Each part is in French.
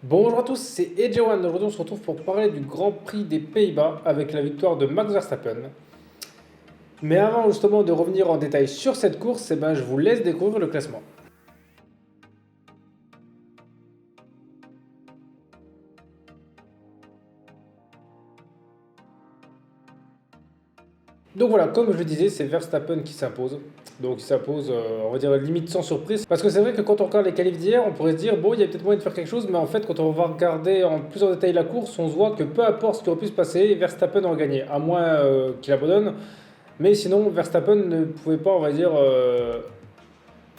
Bonjour à tous, c'est Ejewan. Aujourd'hui, on se retrouve pour parler du Grand Prix des Pays-Bas avec la victoire de Max Verstappen. Mais avant justement de revenir en détail sur cette course, je vous laisse découvrir le classement. Donc voilà, comme je le disais, c'est Verstappen qui s'impose. Donc il s'impose, on va dire, limite sans surprise. Parce que c'est vrai que quand on regarde les qualifs d'hier, on pourrait se dire, bon, il y a peut-être moyen de faire quelque chose, mais en fait, quand on va regarder en plus en détail la course, on se voit que peu importe ce qui aurait pu se passer, Verstappen aurait gagné, à moins qu'il abandonne. Mais sinon, Verstappen ne pouvait pas, on va dire,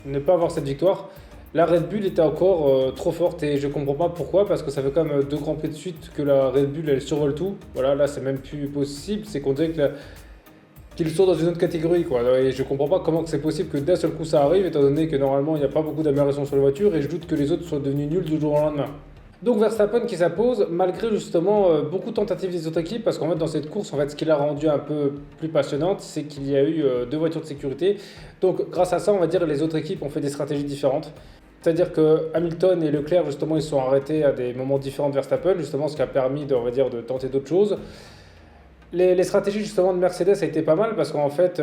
ne pas avoir cette victoire. La Red Bull était encore trop forte et je comprends pas pourquoi, parce que ça fait quand même deux grands prix de suite que la Red Bull elle survole tout. Voilà, là c'est même plus possible, c'est qu'on dirait qu'ils sont dans une autre catégorie quoi. Et je comprends pas comment c'est possible que d'un seul coup ça arrive, étant donné que normalement il n'y a pas beaucoup d'amélioration sur les voitures et je doute que les autres soient devenus nuls du jour au lendemain. Donc Verstappen qui s'impose malgré justement beaucoup de tentatives des autres équipes parce qu'en fait dans cette course en fait ce qui l'a rendu un peu plus passionnante c'est qu'il y a eu deux voitures de sécurité. Donc grâce à ça on va dire les autres équipes ont fait des stratégies différentes. C'est-à-dire que Hamilton et Leclerc justement ils sont arrêtés à des moments différents de Verstappen justement ce qui a permis de, on va dire, de tenter d'autres choses. Les stratégies justement de Mercedes a été pas mal parce qu'en fait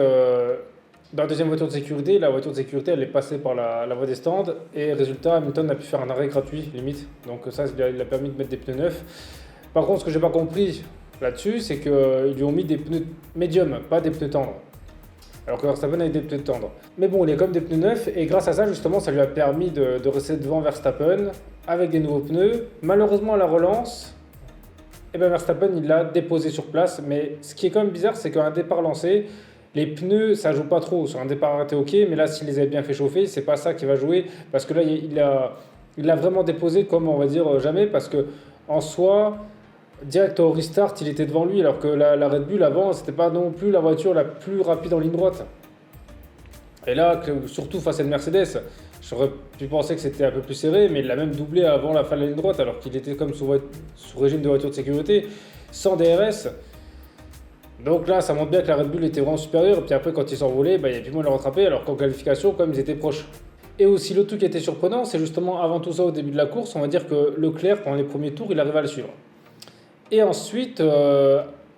dans la deuxième voiture de sécurité, la voiture de sécurité elle est passée par la voie des stands et résultat Hamilton a pu faire un arrêt gratuit limite. Donc ça il a permis de mettre des pneus neufs. Par contre ce que j'ai pas compris là-dessus c'est qu'ils lui ont mis des pneus médiums, pas des pneus tendres. Alors que Verstappen avait des pneus tendres. Mais bon, il est comme des pneus neufs et grâce à ça justement ça lui a permis de rester devant Verstappen avec des nouveaux pneus. Malheureusement à la relance, Verstappen il l'a déposé sur place. Mais ce qui est quand même bizarre c'est qu'un départ lancé, les pneus, ça joue pas trop. Sur un départ arrêté, ok, mais là, s'il les avait bien fait chauffer, c'est pas ça qui va jouer. Parce que là, il a vraiment déposé comme on va dire jamais. Parce que en soi, direct au restart, il était devant lui. Alors que la Red Bull avant, c'était pas non plus la voiture la plus rapide en ligne droite. Et là, surtout face à une Mercedes, j'aurais pu penser que c'était un peu plus serré, mais il l'a même doublé avant la fin de la ligne droite, alors qu'il était comme sous régime de voiture de sécurité, sans DRS. Donc là, ça montre bien que la Red Bull était vraiment supérieure. Et puis après, quand ils s'envolaient, il y a plus moyen de le rattraper, alors qu'en qualification, comme ils étaient proches. Et aussi, l'autre truc qui était surprenant, c'est justement avant tout ça, au début de la course, on va dire que Leclerc, pendant les premiers tours, il arrive à le suivre. Et ensuite,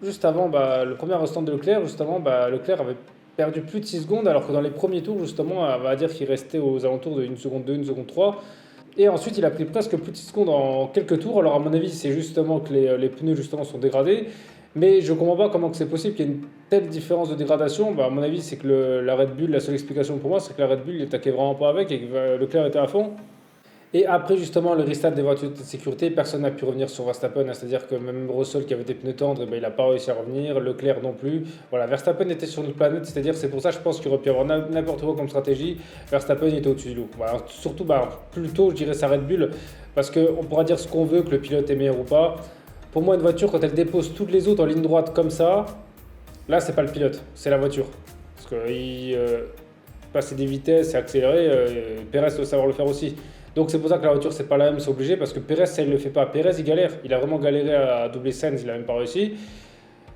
juste avant le premier restant de Leclerc, justement, Leclerc avait perdu plus de 6 secondes, alors que dans les premiers tours, justement, on va dire qu'il restait aux alentours de 1 seconde 2, 1 seconde 3. Et ensuite, il a pris presque plus de 6 secondes en quelques tours. Alors, à mon avis, c'est justement que les pneus justement sont dégradés. Mais je ne comprends pas comment c'est possible qu'il y ait une telle différence de dégradation. À mon avis, c'est que la Red Bull, la seule explication pour moi, c'est que la Red Bull il attaquait vraiment pas avec et que Leclerc était à fond. Et après, justement, le restart des voitures de sécurité, personne n'a pu revenir sur Verstappen. C'est-à-dire que même Russell, qui avait des pneus tendres, il n'a pas réussi à revenir. Leclerc non plus. Voilà, Verstappen était sur une planète. C'est-à-dire, c'est pour ça, je pense qu'il aurait pu avoir n'importe quoi comme stratégie. Verstappen était au-dessus du lot. Voilà, surtout, plutôt, je dirais sa Red Bull. Parce qu'on pourra dire ce qu'on veut, que le pilote est meilleur ou pas. Pour moi, une voiture, quand elle dépose toutes les autres en ligne droite comme ça, là, c'est pas le pilote, c'est la voiture. Parce que passer des vitesses et accélérer, Perez doit savoir le faire aussi. Donc c'est pour ça que la voiture c'est pas la même, c'est obligé parce que Perez ça il le fait pas. Perez il galère, il a vraiment galéré à doubler Sainz, il a même pas réussi.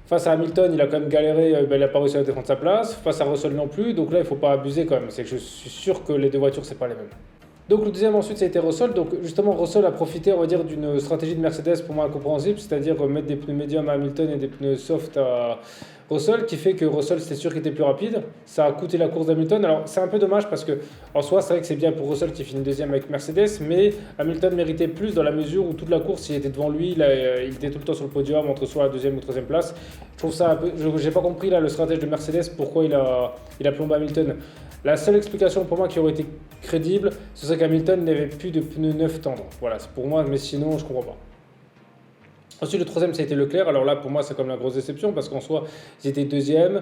Face à Hamilton, il a quand même galéré, il a pas réussi à défendre sa place. Face à Russell non plus, donc là il faut pas abuser quand même. C'est que je suis sûr que les deux voitures c'est pas les mêmes. Donc le deuxième ensuite ça a été Russell. Donc justement Russell a profité on va dire d'une stratégie de Mercedes pour moi incompréhensible, c'est-à-dire mettre des pneus médiums à Hamilton et des pneus soft à Russell, qui fait que Russell c'était sûr qu'il était plus rapide. Ça a coûté la course d'Hamilton. Alors c'est un peu dommage parce que en soi c'est vrai que c'est bien pour Russell qui finit deuxième avec Mercedes, mais Hamilton méritait plus dans la mesure où toute la course il était devant lui, il était tout le temps sur le podium entre soit la deuxième ou troisième place. Je trouve ça un peu, j'ai pas compris là le stratège de Mercedes pourquoi il a plombé Hamilton. La seule explication pour moi qui aurait été crédible, ce serait qu'Hamilton n'avait plus de pneus neufs tendres. Voilà, c'est pour moi, mais sinon, je comprends pas. Ensuite, le troisième, ça a été Leclerc. Alors là, pour moi, c'est comme la grosse déception parce qu'en soi, ils étaient deuxième.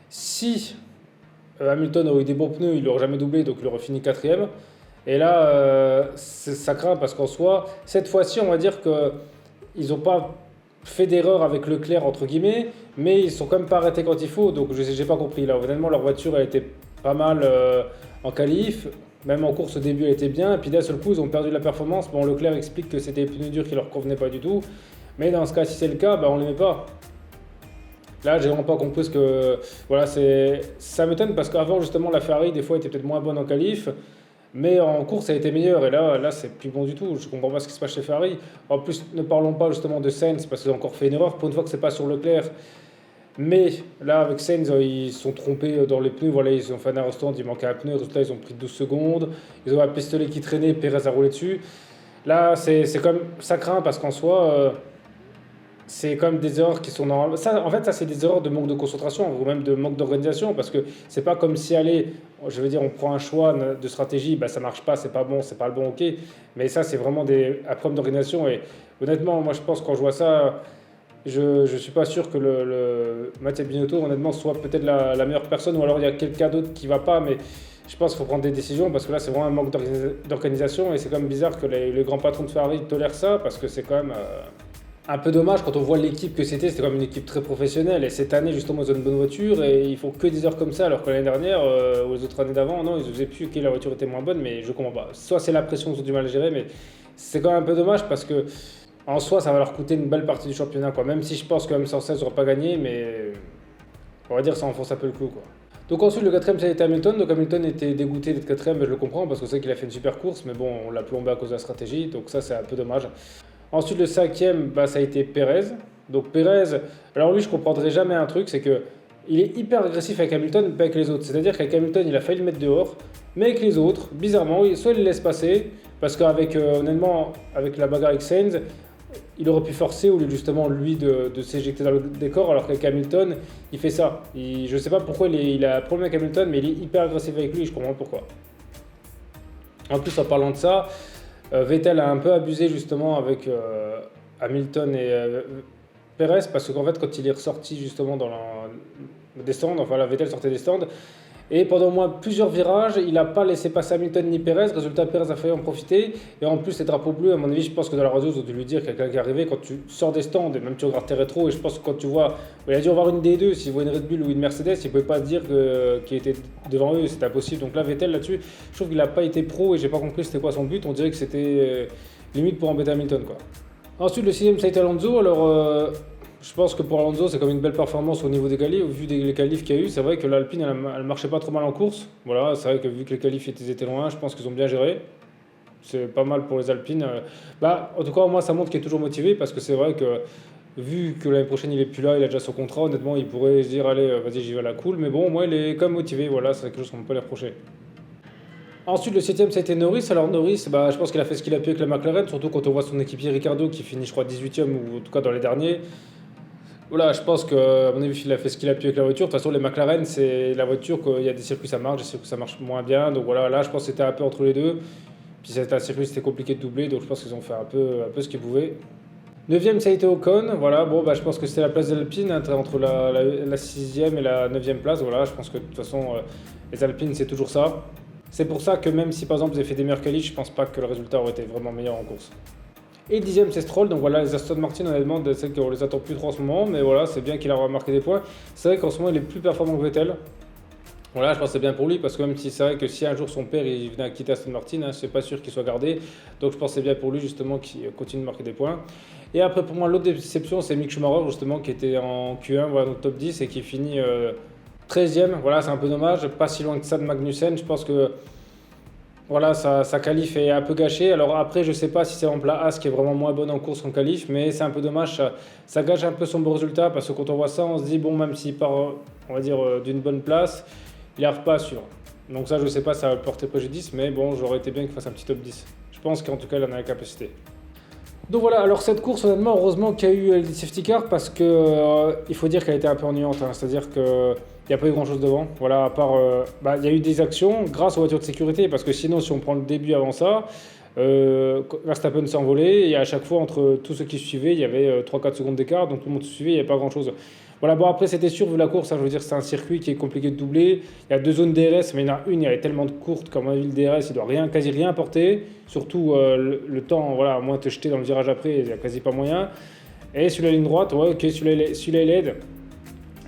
Si Hamilton aurait eu des bons pneus, il n'aurait jamais doublé, donc il aurait fini quatrième. Et là, ça craint parce qu'en soi, cette fois-ci, on va dire qu'ils n'ont pas fait d'erreur avec Leclerc, entre guillemets, mais ils sont quand même pas arrêtés quand il faut. Donc, je n'ai pas compris. Là, honnêtement, leur voiture a été pas mal en qualif. Même en course au début, elle était bien. Et puis d'un seul coup, ils ont perdu la performance. Bon, Leclerc explique que c'était les pneus durs qui leur convenaient pas du tout. Mais dans ce cas, si c'est le cas, on ne les met pas. Là, j'ai vraiment pas compris ce que. Voilà, ça m'étonne parce qu'avant, justement, la Ferrari, des fois, était peut-être moins bonne en qualif. Mais en course, ça a été meilleur. Et là c'est plus bon du tout. Je comprends pas ce qui se passe chez Ferrari. En plus, ne parlons pas justement de Sainz, parce qu'ils ont encore fait une erreur. Pour une fois que c'est pas sur Leclerc. Mais là, avec Sainz, ils se sont trompés dans les pneus. Voilà, ils ont fait un arrêt stand, il manquait un pneu. Résultat, ils ont pris 12 secondes. Ils ont un pistolet qui traînait, Perez a roulé dessus. Là, c'est comme ça craint parce qu'en soi, c'est comme des erreurs qui sont normales. Ça, en fait, ça, c'est des erreurs de manque de concentration ou même de manque d'organisation parce que c'est pas comme si, allez, je veux dire, on prend un choix de stratégie, bah, ça marche pas, c'est pas bon, c'est pas le bon, ok. Mais ça, c'est vraiment un problème d'organisation. Et honnêtement, moi, je pense quand je vois ça, je suis pas sûr que Mattia Binotto, honnêtement, soit peut-être la meilleure personne ou alors il y a quelqu'un d'autre qui va pas. Mais je pense qu'il faut prendre des décisions parce que là, c'est vraiment un manque d'organisation et c'est quand même bizarre que les grands patrons de Ferrari tolèrent ça parce que c'est quand même. Un peu dommage quand on voit l'équipe que c'était comme une équipe très professionnelle. Et cette année, justement, ils ont une bonne voiture et ils font que des heures comme ça, alors que l'année dernière, ou les autres années d'avant, non, ils ne faisaient plus que la voiture était moins bonne, mais je comprends pas. Soit c'est la pression qu'ils ont du mal à gérer, mais c'est quand même un peu dommage parce que en soi, ça va leur coûter une belle partie du championnat, quoi. Même si je pense que M116 n'aura pas gagné, mais on va dire que ça enfonce un peu le coup, quoi. Donc ensuite, le quatrième, ça a été Hamilton. Donc Hamilton était dégoûté d'être quatrième, mais je le comprends parce que c'est qu'il a fait une super course, mais bon, on l'a plombé à cause de la stratégie, donc ça, c'est un peu dommage. Ensuite, le cinquième, bah, ça a été Perez. Donc Perez, alors lui, je ne comprendrai jamais un truc, c'est que il est hyper agressif avec Hamilton, mais pas avec les autres. C'est-à-dire qu'avec Hamilton, il a failli le mettre dehors, mais avec les autres, bizarrement, soit il le laisse passer, parce qu'avec, honnêtement, avec la bagarre avec Sainz, il aurait pu forcer au lieu justement lui de s'éjecter dans le décor, alors qu'avec Hamilton, il fait ça. Je ne sais pas pourquoi il a un problème avec Hamilton, mais il est hyper agressif avec lui et je comprends pourquoi. En plus, en parlant de ça, Vettel a un peu abusé justement avec Hamilton et Perez parce qu'en fait quand il est ressorti justement des stands, enfin la Vettel sortait des stands et pendant au moins plusieurs virages il n'a pas laissé passer Hamilton ni Perez, résultat Perez a failli en profiter et en plus les drapeaux bleus à mon avis je pense que dans la radio ils ont dû lui dire qu'il y a quelqu'un qui est arrivé quand tu sors des stands et même tu regardes tes rétros et je pense que quand tu vois, il a dû avoir une des deux, s'il voit une Red Bull ou une Mercedes il ne pouvait pas se dire qu'il était devant eux, c'était impossible. Donc là Vettel là-dessus je trouve qu'il n'a pas été pro et j'ai pas compris c'était quoi son but, on dirait que c'était limite pour embêter Hamilton quoi. Ensuite, le sixième, ça a été Alonso. Alors, je pense que pour Alonso, c'est comme une belle performance au niveau des qualifs. Vu les qualifs qu'il y a eu, c'est vrai que l'Alpine, elle marchait pas trop mal en course. Voilà, c'est vrai que vu que les qualifs étaient loin, je pense qu'ils ont bien géré. C'est pas mal pour les Alpines. Bah, en tout cas, moi, ça montre qu'il est toujours motivé parce que c'est vrai que vu que l'année prochaine, il est plus là, il a déjà son contrat. Honnêtement, il pourrait se dire, allez, vas-y, j'y vais à la cool. Mais bon, moi, il est quand même motivé. Voilà, c'est quelque chose qu'on ne peut pas lui reprocher. Ensuite, le septième, ça a été Norris. Alors, Norris, bah, je pense qu'il a fait ce qu'il a pu avec la McLaren, surtout quand on voit son équipier Ricardo qui finit, je crois, 18e ou en tout cas dans les derniers. Voilà, je pense qu'à mon avis, il a fait ce qu'il a pu avec la voiture. De toute façon, les McLaren, c'est la voiture qu'il y a des circuits ça marche, des circuits ça marche moins bien. Donc voilà, là, je pense que c'était un peu entre les deux. Puis c'était un circuit, c'était compliqué de doubler, donc je pense qu'ils ont fait un peu ce qu'ils pouvaient. Neuvième, ça a été Ocon. Voilà, bon, bah, je pense que c'était la place d'Alpine entre la sixième et la neuvième place. Voilà, je pense que de toute façon, les Alpines, c'est toujours ça. C'est pour ça que même si par exemple ils avaient fait des meilleurs qualifs, je pense pas que le résultat aurait été vraiment meilleur en course. Et dixième c'est Stroll, donc voilà les Aston Martin honnêtement c'est qu'on les attend plus trop en ce moment, mais voilà c'est bien qu'il a remarqué des points. C'est vrai qu'en ce moment il est plus performant que Vettel. Voilà je pense que c'est bien pour lui parce que même si c'est vrai que si un jour son père il venait à quitter Aston Martin, hein, c'est pas sûr qu'il soit gardé. Donc je pense que c'est bien pour lui justement qu'il continue de marquer des points. Et après pour moi l'autre déception c'est Mick Schumacher justement qui était en Q1 voilà, dans le top 10 et qui finit 13e, voilà, c'est un peu dommage, pas si loin que ça de Magnussen. Je pense que voilà, sa qualif est un peu gâchée. Alors après, je sais pas si c'est en la As qui est vraiment moins bonne en course qu'en qualif, mais c'est un peu dommage. Ça gâche un peu son bon résultat parce que quand on voit ça, on se dit, bon, même s'il part, on va dire, d'une bonne place, il n'arrive pas sûr. Donc ça, je sais pas, ça va porter préjudice, mais bon, j'aurais été bien qu'il fasse un petit top 10. Je pense qu'en tout cas, il en a la capacité. Donc voilà, alors cette course, honnêtement, heureusement qu'il y a eu les safety car parce que il faut dire qu'elle a été un peu ennuyante. Hein. C'est-à-dire qu'il n'y a pas eu grand chose devant. Voilà, à part. Il y a eu des actions grâce aux voitures de sécurité parce que sinon, si on prend le début avant ça, Verstappen s'est envolé et à chaque fois, entre tous ceux qui suivaient, il y avait 3-4 secondes d'écart donc tout le monde se suivait, il n'y avait pas grand chose. Voilà, bon, après, c'était sûr, vu la course, hein, je veux dire, c'est un circuit qui est compliqué de doubler. Il y a deux zones DRS, mais il y en a une, il y avait tellement de courtes qu'à mon avis, le DRS, il doit quasi rien apporter. Surtout le temps, voilà, à moins de te jeter dans le virage après, il n'y a quasi pas moyen. Et sur la ligne droite, ouais, ok, celui-là il aide.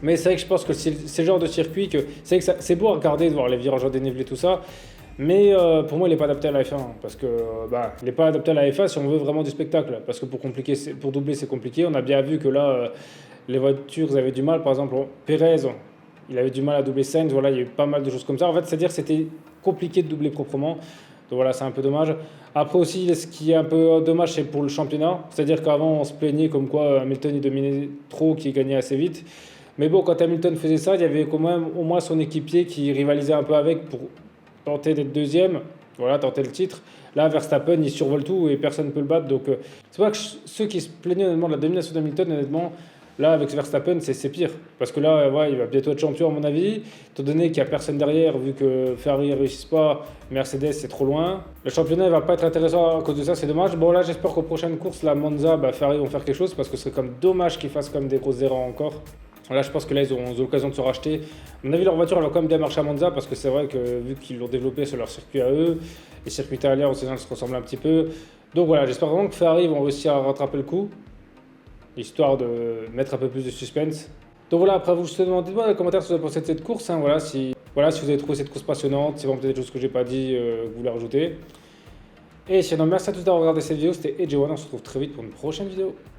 Mais c'est vrai que je pense que c'est le genre de circuit que c'est beau à regarder, de voir les virages dénivelés, tout ça. Mais pour moi, il n'est pas adapté à la F1. Parce que il n'est pas adapté à la F1 si on veut vraiment du spectacle. Parce que pour doubler, c'est compliqué. On a bien vu que là, les voitures avaient du mal. Par exemple, Perez, il avait du mal à doubler Sainz. Voilà, il y a eu pas mal de choses comme ça. En fait, c'est-à-dire que c'était compliqué de doubler proprement. Donc voilà, c'est un peu dommage. Après aussi, ce qui est un peu dommage, c'est pour le championnat. C'est-à-dire qu'avant, on se plaignait comme quoi Hamilton il dominait trop, qu'il gagnait assez vite. Mais bon, quand Hamilton faisait ça, il y avait quand même au moins son équipier qui rivalisait un peu avec pour tenter d'être deuxième, voilà, tenter le titre. Là, Verstappen, il survole tout et personne ne peut le battre. Donc, c'est vrai que ceux qui se plaignaient honnêtement de la domination d'Hamilton, honnêtement, là, avec Verstappen, c'est pire. Parce que là, ouais, il va bientôt être champion, à mon avis. Étant donné qu'il n'y a personne derrière, vu que Ferrari ne réussit pas, Mercedes, c'est trop loin. Le championnat ne va pas être intéressant à cause de ça, c'est dommage. Bon, là, j'espère qu'aux prochaines courses, la Monza, Ferrari vont faire quelque chose parce que ce serait comme dommage qu'ils fassent comme des grosses erreurs encore. Là, je pense que là, ils ont l'occasion de se racheter. À mon avis, leur voiture, elle va quand même bien marcher à Monza parce que c'est vrai que vu qu'ils l'ont développé sur leur circuit à eux, les circuits italiens, au final, se ressemblent un petit peu. Donc voilà, j'espère vraiment que Ferrari vont réussir à rattraper le coup, histoire de mettre un peu plus de suspense. Donc voilà, après, vous dites-moi dans les commentaires ce que vous avez pensé de cette course. Hein, voilà, si vous avez trouvé cette course passionnante, si vraiment peut-être des choses que j'ai pas dit, que vous voulez rajouter. Et sinon, merci à tous d'avoir regardé cette vidéo. C'était AJ1. On se retrouve très vite pour une prochaine vidéo.